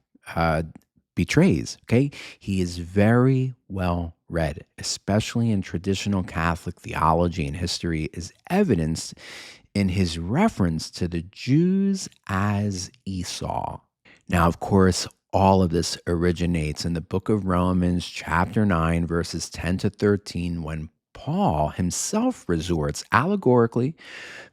betrays, okay? He is very well read, especially in traditional Catholic theology and history, is evidenced in his reference to the Jews as Esau. Now, of course, all of this originates in the book of Romans, chapter 9, verses 10 to 13, when Paul himself resorts allegorically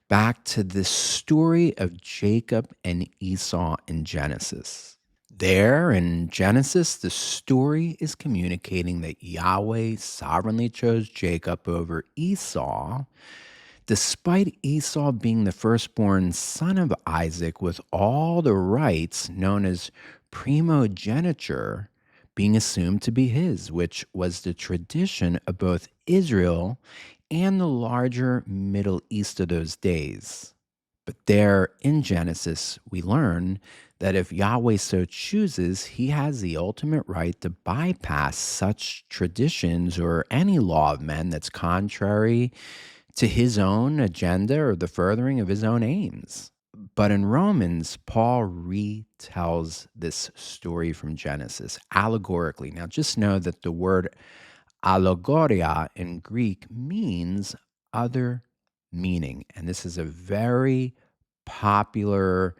back to the story of Jacob and Esau in Genesis. There in Genesis, the story is communicating that Yahweh sovereignly chose Jacob over Esau, despite Esau being the firstborn son of Isaac with all the rights known as primogeniture being assumed to be his, which was the tradition of both Israel and the larger Middle East of those days. But there in Genesis, we learn that if Yahweh so chooses, he has the ultimate right to bypass such traditions or any law of men that's contrary to his own agenda or the furthering of his own aims. But in Romans, Paul retells this story from Genesis allegorically. Now, just know that the word allegoria in Greek means other meaning. And this is a very popular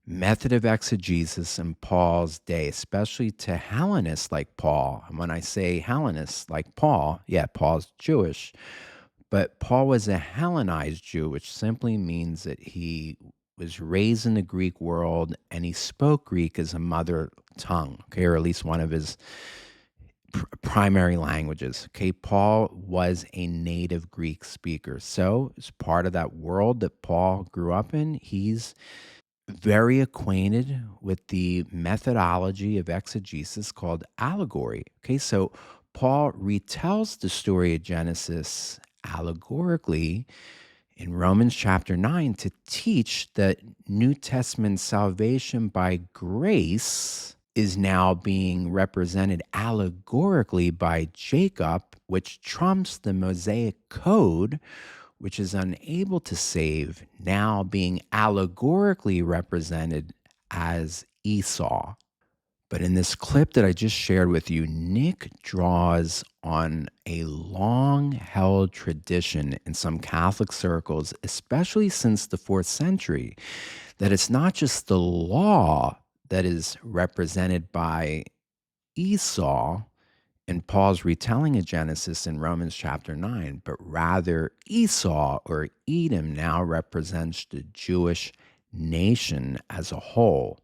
method of exegesis in Paul's day, especially to Hellenists like Paul. And when I say Hellenists like Paul, yeah, Paul's Jewish. But Paul was a Hellenized Jew, which simply means that he was raised in the Greek world and he spoke Greek as a mother tongue, okay, or at least one of his primary languages. Okay, Paul was a native Greek speaker. So as part of that world that Paul grew up in, he's very acquainted with the methodology of exegesis called allegory. Okay, so Paul retells the story of Genesis allegorically in Romans chapter 9 to teach that New Testament salvation by grace is now being represented allegorically by Jacob, which trumps the Mosaic code, which is unable to save, now being allegorically represented as Esau. But in this clip that I just shared with you, Nick draws on a long-held tradition in some Catholic circles, especially since the 4th century, that it's not just the law that is represented by Esau in Paul's retelling of Genesis in Romans chapter 9, but rather Esau or Edom now represents the Jewish nation as a whole,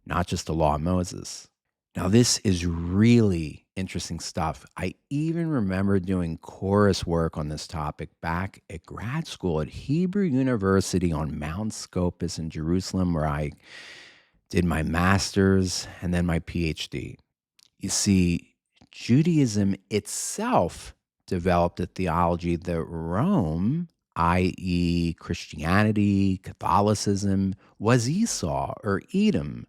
not just the law of Moses. Now, this is really interesting stuff. I even remember doing chorus work on this topic back at grad school at Hebrew University on Mount Scopus in Jerusalem, where I did my master's and then my PhD. You see, Judaism itself developed a theology that Rome, i.e., Christianity, Catholicism, was Esau or Edom.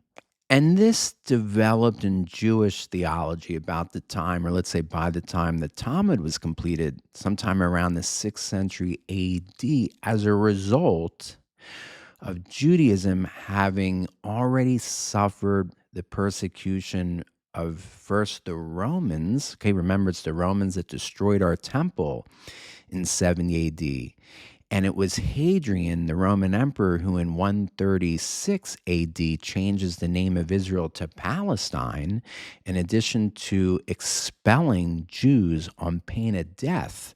And this developed in Jewish theology about the time, or let's say by the time the Talmud was completed, sometime around the 6th century AD, as a result of Judaism having already suffered the persecution of first the Romans. Okay, remember, it's the Romans that destroyed our temple in 70 AD. And it was Hadrian, the Roman emperor, who in 136 AD changes the name of Israel to Palestine, in addition to expelling Jews on pain of death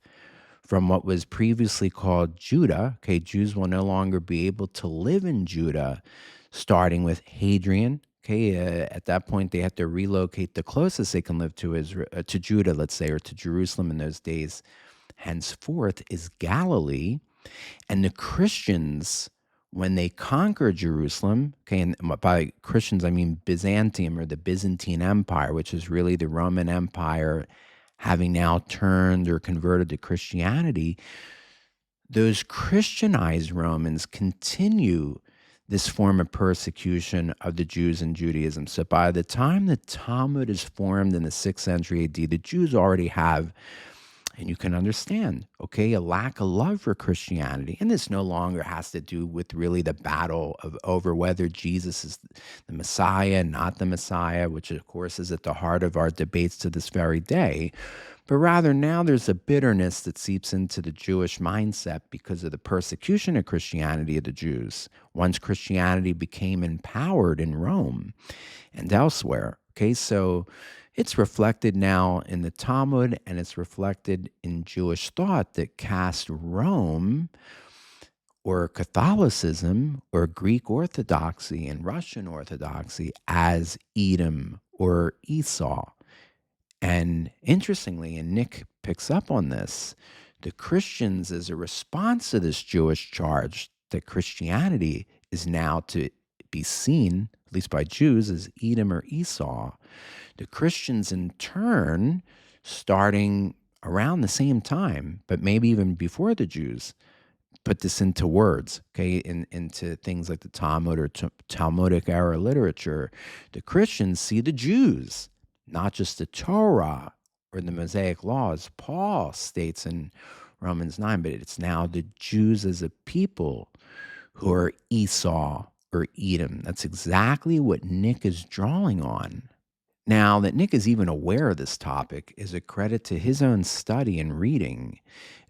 from what was previously called Judah. Okay, Jews will no longer be able to live in Judah, starting with Hadrian. Okay, at that point they had to relocate the closest they can live to Israel, to Judah, let's say, or to Jerusalem in those days. Henceforth is Galilee, and the Christians, when they conquered Jerusalem, okay, and by Christians I mean Byzantium or the Byzantine Empire, which is really the Roman Empire having now turned or converted to Christianity, those Christianized Romans continue this form of persecution of the Jews in Judaism. So by the time the Talmud is formed in the 6th century AD, the Jews already have, and you can understand, okay, a lack of love for Christianity. And this no longer has to do with really the battle over whether Jesus is the Messiah, not the Messiah, which of course is at the heart of our debates to this very day. But rather now there's a bitterness that seeps into the Jewish mindset because of the persecution of Christianity of the Jews. Once Christianity became empowered in Rome and elsewhere. Okay, so it's reflected now in the Talmud, and it's reflected in Jewish thought that cast Rome or Catholicism or Greek Orthodoxy and Russian Orthodoxy as Edom or Esau. And interestingly, and Nick picks up on this, the Christians, as a response to this Jewish charge that Christianity is now to be seen, at least by Jews, as Edom or Esau, the Christians in turn, starting around the same time, but maybe even before the Jews, put this into words, okay, into things like the Talmud or Talmudic era literature. The Christians see the Jews, not just the Torah or the Mosaic laws. Paul states in Romans 9, but it's now the Jews as a people who are Esau or Edom. That's exactly what Nick is drawing on. Now, that Nick is even aware of this topic is a credit to his own study and reading,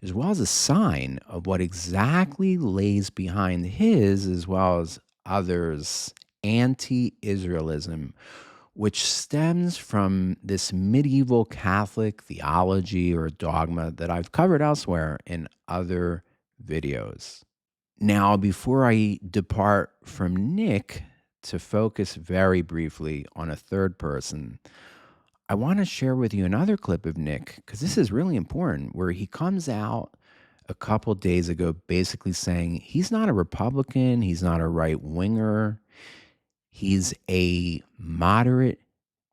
as well as a sign of what exactly lays behind his, as well as others, anti-Israelism, which stems from this medieval Catholic theology or dogma that I've covered elsewhere in other videos. Now, before I depart from Nick, to focus very briefly on a third person, I want to share with you another clip of Nick, because this is really important, where he comes out a couple days ago basically saying he's not a Republican, he's not a right-winger, he's a moderate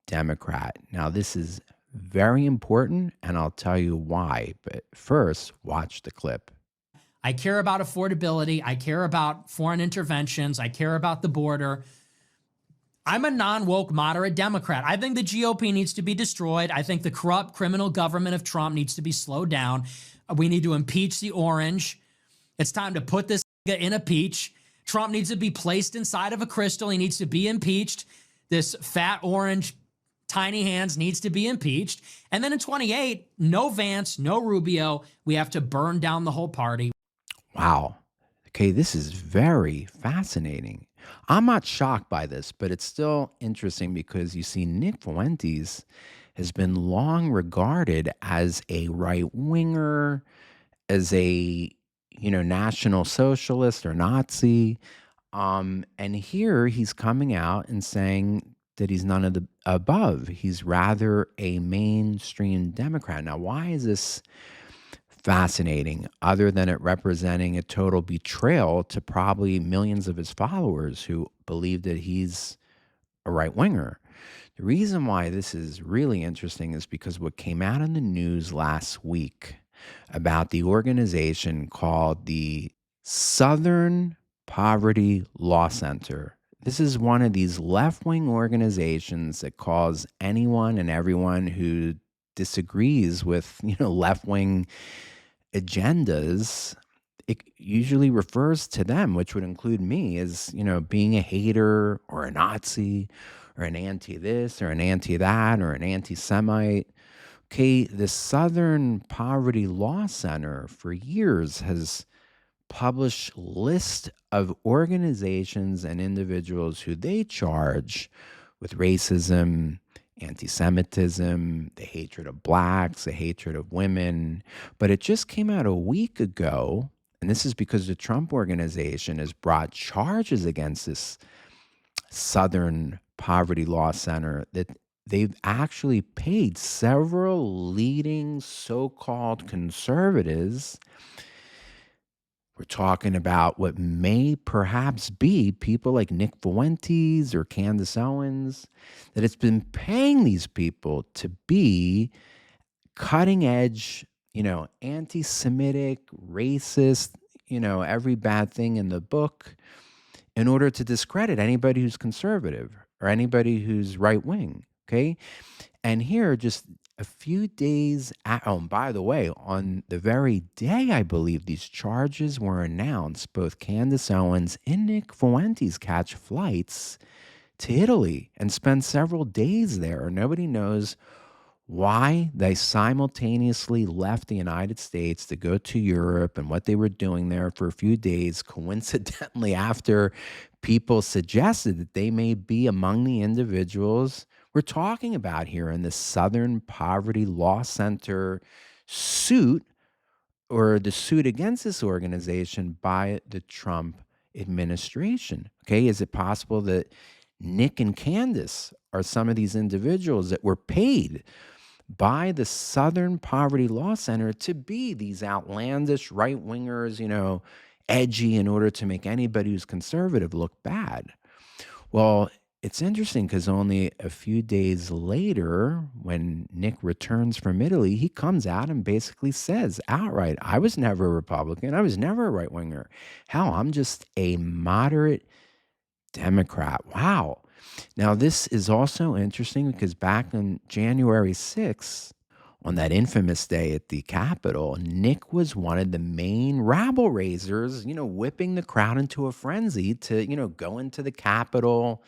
Democrat. Now, this is very important, and I'll tell you why, but first, watch the clip. I care about affordability. I care about foreign interventions. I care about the border. I'm a non-woke moderate Democrat. I think the GOP needs to be destroyed. I think the corrupt criminal government of Trump needs to be slowed down. We need to impeach the orange. It's time to put this in a peach. Trump needs to be placed inside of a crystal. He needs to be impeached. This fat orange, tiny hands needs to be impeached. And then in 28, no Vance, no Rubio. We have to burn down the whole party. Wow. Okay, this is very fascinating. I'm not shocked by this, but it's still interesting because you see, Nick Fuentes has been long regarded as a right-winger, as a national socialist or Nazi. And here he's coming out and saying that he's none of the above. He's rather a mainstream Democrat. Now, why is this fascinating, other than it representing a total betrayal to probably millions of his followers who believe that he's a right winger. The reason why this is really interesting is because what came out in the news last week about the organization called the Southern Poverty Law Center. This is one of these left-wing organizations that calls anyone and everyone who disagrees with, left-wing agendas. It usually refers to them, which would include me, as, being a hater or a Nazi or an anti this or an anti that or an anti Semite. Okay, the Southern Poverty Law Center for years has published lists of organizations and individuals who they charge with racism, anti-Semitism, the hatred of blacks, the hatred of women. But it just came out a week ago, and this is because the Trump organization has brought charges against this Southern Poverty Law Center that they've actually paid several leading so-called conservatives. We're talking about what may perhaps be people like Nick Fuentes or Candace Owens, that it's been paying these people to be cutting edge, anti-Semitic, racist, every bad thing in the book in order to discredit anybody who's conservative or anybody who's right wing. Okay. And here, just a few days, and by the way, on the very day I believe these charges were announced, both Candace Owens and Nick Fuentes catch flights to Italy and spend several days there. Nobody knows why they simultaneously left the United States to go to Europe and what they were doing there for a few days, coincidentally after people suggested that they may be among the individuals we're talking about here in the Southern Poverty Law Center suit, or the suit against this organization by the Trump administration. Okay, is it possible that Nick and Candace are some of these individuals that were paid by the Southern Poverty Law Center to be these outlandish right-wingers, edgy, in order to make anybody who's conservative look bad? Well, it's interesting because only a few days later, when Nick returns from Italy, he comes out and basically says outright, I was never a Republican. I was never a right-winger. Hell, I'm just a moderate Democrat. Wow. Now, this is also interesting because back on January 6th, on that infamous day at the Capitol, Nick was one of the main rabble raisers, whipping the crowd into a frenzy to, go into the Capitol,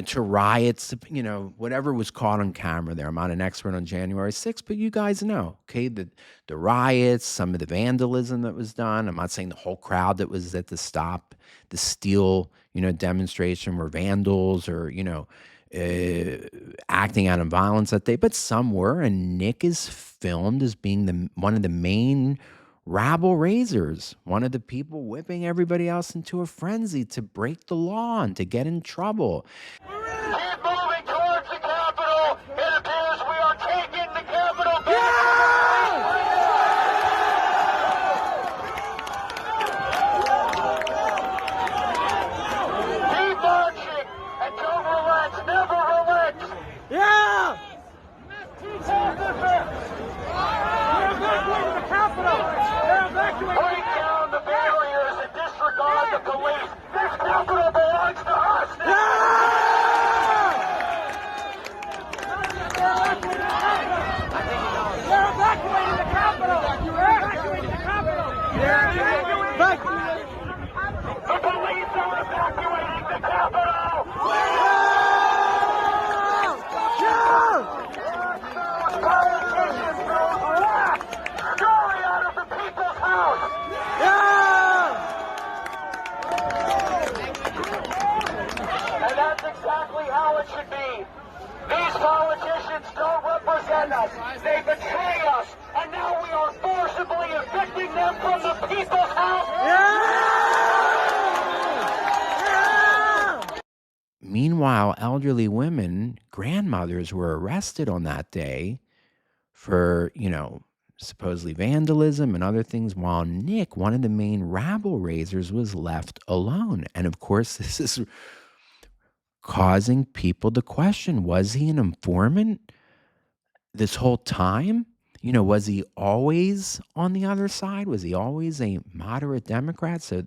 to riots, whatever was caught on camera there. I'm not an expert on January 6th, but you guys know, okay, the riots, some of the vandalism that was done. I'm not saying the whole crowd that was at the Stop the Steal, demonstration were vandals or, acting out in violence that day, but some were, and Nick is filmed as being one of the main rabble raisers, one of the people whipping everybody else into a frenzy to break the law and to get in trouble. Keep moving towards the Capitol. It appears we are taking the Capitol back. Keep marching and don't relax. Never relax. Yeah! Break down the barriers and disregard the police. This Capitol belongs to us now. They're evacuating the Capitol. They're evacuating the Capitol. The police are evacuating the Capitol. Politicians throw black scurry out of the people's house. And that's exactly how it should be. These politicians don't represent us. They betray us. And now we are forcibly evicting them from the people's house. Meanwhile, elderly women, grandmothers, were arrested on that day for, supposedly vandalism and other things, while Nick, one of the main rabble raisers, was left alone. And of course, this is causing people to question, was he an informant this whole time? You know, was he always on the other side? Was he always a moderate Democrat? So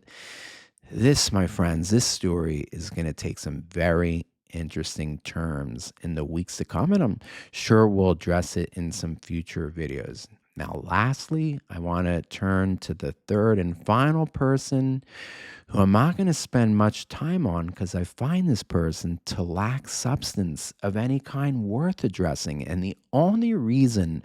this, my friends, this story is going to take some very interesting turns in the weeks to come, and I'm sure we'll address it in some future videos. Now, lastly, I want to turn to the third and final person who I'm not going to spend much time on because I find this person to lack substance of any kind worth addressing. And the only reason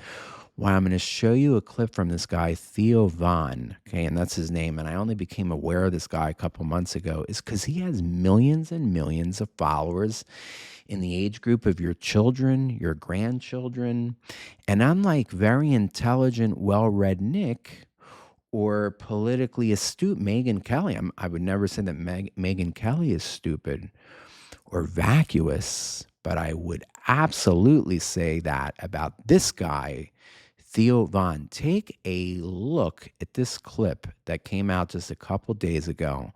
why I'm going to show you a clip from this guy, Theo Von, okay, and that's his name, and I only became aware of this guy a couple months ago, is because he has millions and millions of followers in the age group of your children, your grandchildren. And unlike very intelligent, well-read Nick or politically astute Megyn Kelly, I would never say that Megyn Kelly is stupid or vacuous, but I would absolutely say that about this guy, Theo Von. Take a look at this clip that came out just a couple days ago,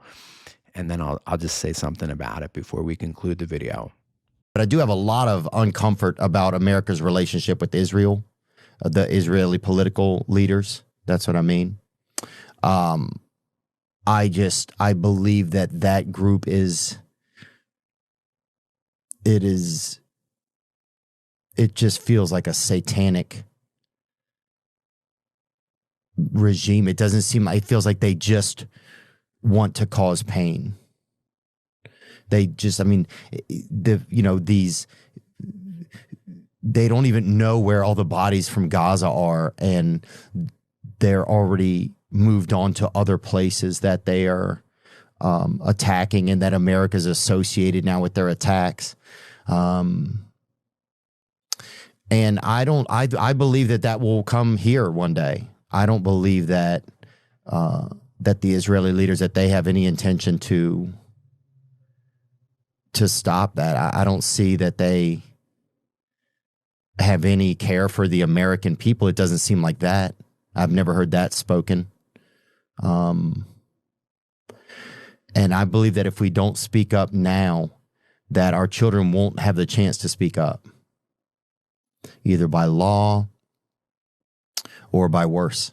and then I'll just say something about it before we conclude the video. But I do have a lot of uncomfort about America's relationship with Israel, the Israeli political leaders. That's what I mean. I believe that group it just feels like a satanic regime. It doesn't seem like, it feels like they just want to cause pain. They just, I mean, they don't even know where all the bodies from Gaza are, and they're already moved on to other places that they are attacking, and that America's associated now with their attacks. And I believe that will come here one day. I don't believe that that the Israeli leaders, that they have any intention to stop that. I don't see that they have any care for the American people. It doesn't seem like that. I've never heard that spoken. And I believe that if we don't speak up now, that our children won't have the chance to speak up, either by law or by worse.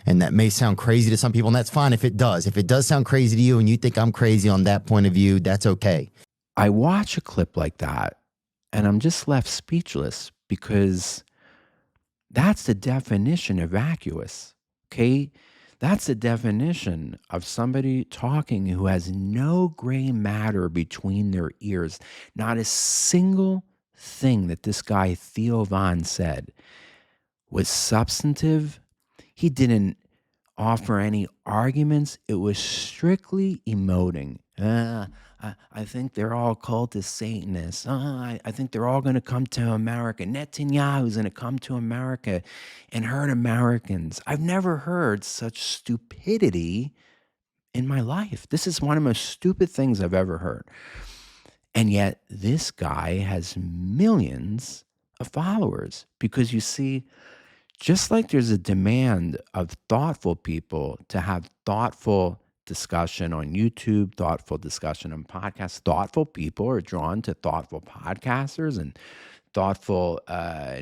And that may sound crazy to some people, and that's fine if it does. If it does sound crazy to you and you think I'm crazy on that point of view, that's okay. I watch a clip like that and I'm just left speechless, because that's the definition of vacuous, okay? That's the definition of somebody talking who has no gray matter between their ears. Not a single thing that this guy Theo Von said was substantive. He didn't offer any arguments. It was strictly emoting. I think they're all cultist Satanists. I think they're all going to come to America. Netanyahu's going to come to America and hurt Americans. I've never heard such stupidity in my life. This is one of the most stupid things I've ever heard. And yet this guy has millions of followers, because you see, just like there's a demand of thoughtful people to have thoughtful discussion on YouTube, thoughtful discussion on podcasts, thoughtful people are drawn to thoughtful podcasters and thoughtful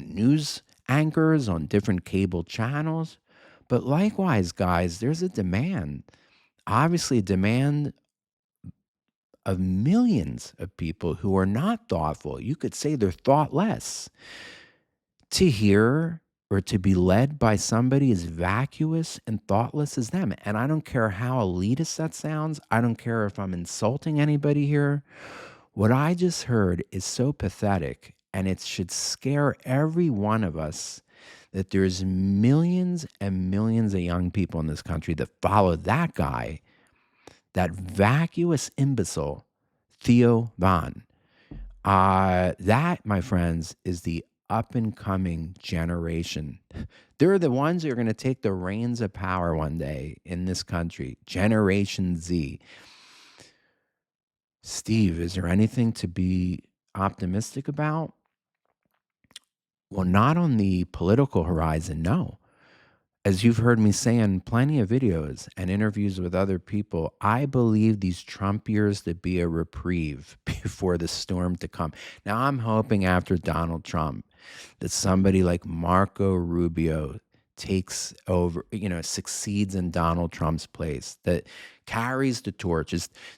news anchors on different cable channels. But likewise, guys, there's a demand, obviously a demand of millions of people who are not thoughtful. You could say they're thoughtless, to hear or to be led by somebody as vacuous and thoughtless as them. And I don't care how elitist that sounds. I don't care if I'm insulting anybody here. What I just heard is so pathetic, and it should scare every one of us that there's millions and millions of young people in this country that follow that guy, that vacuous imbecile, Theo Von. That, my friends, is the up and coming generation. They're the ones who are going to take the reins of power one day in this country. Generation Z. Steve, is there anything to be optimistic about? Well, not on the political horizon, no. as you've heard me say in plenty of videos and interviews with other people, I believe these Trump years to be a reprieve before the storm to come. Now, I'm hoping after Donald Trump that somebody like Marco Rubio takes over, succeeds in Donald Trump's place, that carries the torch.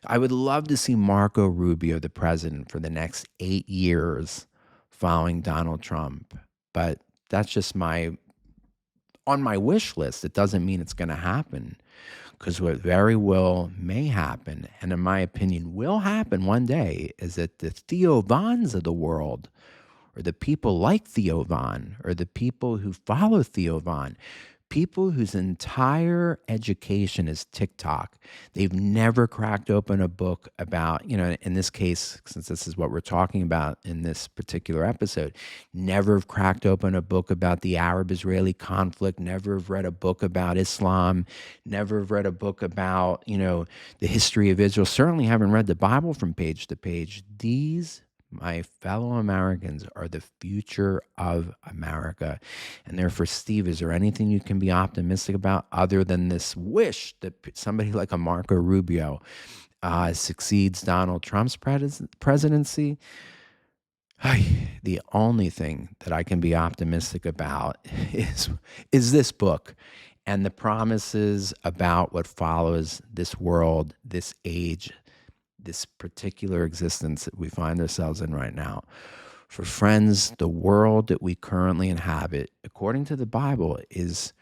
I would love to see Marco Rubio the president for the next 8 years following Donald Trump. But that's just on my wish list. It doesn't mean it's going to happen, because what very well may happen, and in my opinion will happen one day, is that the Theo Vons of the world, or the people like Theo Von, or the people who follow Theo Von, people whose entire education is TikTok. They've never cracked open a book about, in this case, since this is what we're talking about in this particular episode, never have cracked open a book about the Arab-Israeli conflict, never have read a book about Islam, never have read a book about, the history of Israel, certainly haven't read the Bible from page to page. These, my fellow Americans, are the future of America. And therefore, Steve, is there anything you can be optimistic about other than this wish that somebody like a Marco Rubio succeeds Donald Trump's presidency? The only thing that I can be optimistic about is this book and the promises about what follows this world, this age, this particular existence that we find ourselves in right now. For friends, the world that we currently inhabit, according to the Bible, is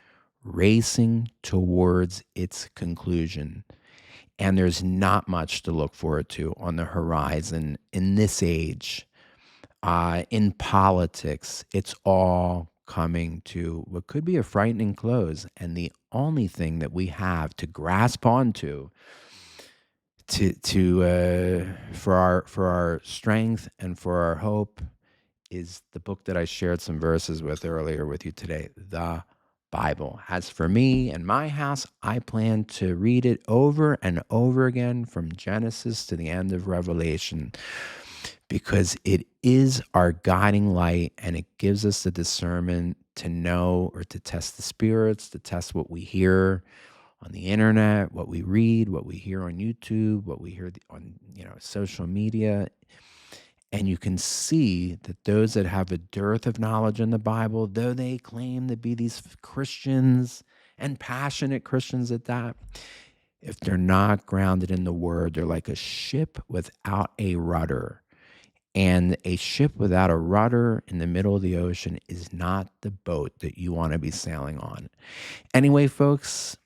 racing towards its conclusion. And there's not much to look forward to on the horizon in this age. In politics, it's all coming to what could be a frightening close. And the only thing that we have to grasp onto for our strength and for our hope is the book that I shared some verses with earlier with you today, the Bible. As for me and my house, I plan to read it over and over again from Genesis to the end of Revelation, because it is our guiding light, and it gives us the discernment to know, or to test the spirits, to test what we hear on the internet, what we read, what we hear on YouTube, what we hear on social media. And you can see that those that have a dearth of knowledge in the Bible, though they claim to be these Christians and passionate Christians at that, if they're not grounded in the Word, they're like a ship without a rudder. And a ship without a rudder in the middle of the ocean is not the boat that you want to be sailing on. Anyway, folks,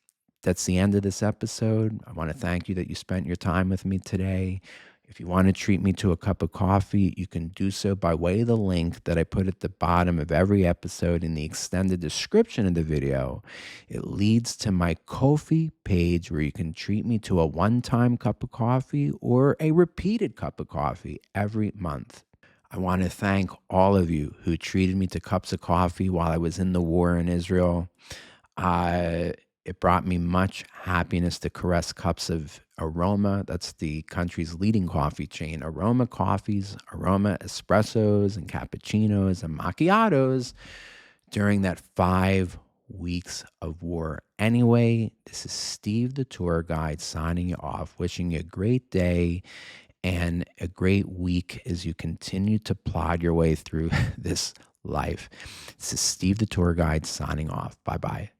that's the end of this episode. I want to thank you that you spent your time with me today. If you want to treat me to a cup of coffee, you can do so by way of the link that I put at the bottom of every episode in the extended description of the video. It leads to my Ko-fi page, where you can treat me to a one-time cup of coffee or a repeated cup of coffee every month. I want to thank all of you who treated me to cups of coffee while I was in the war in Israel. It brought me much happiness to caress cups of Aroma. That's the country's leading coffee chain. Aroma coffees, Aroma espressos and cappuccinos and macchiatos during that 5 weeks of war. Anyway, this is Steve the Tour Guide signing you off, wishing you a great day and a great week as you continue to plod your way through this life. This is Steve the Tour Guide signing off. Bye-bye.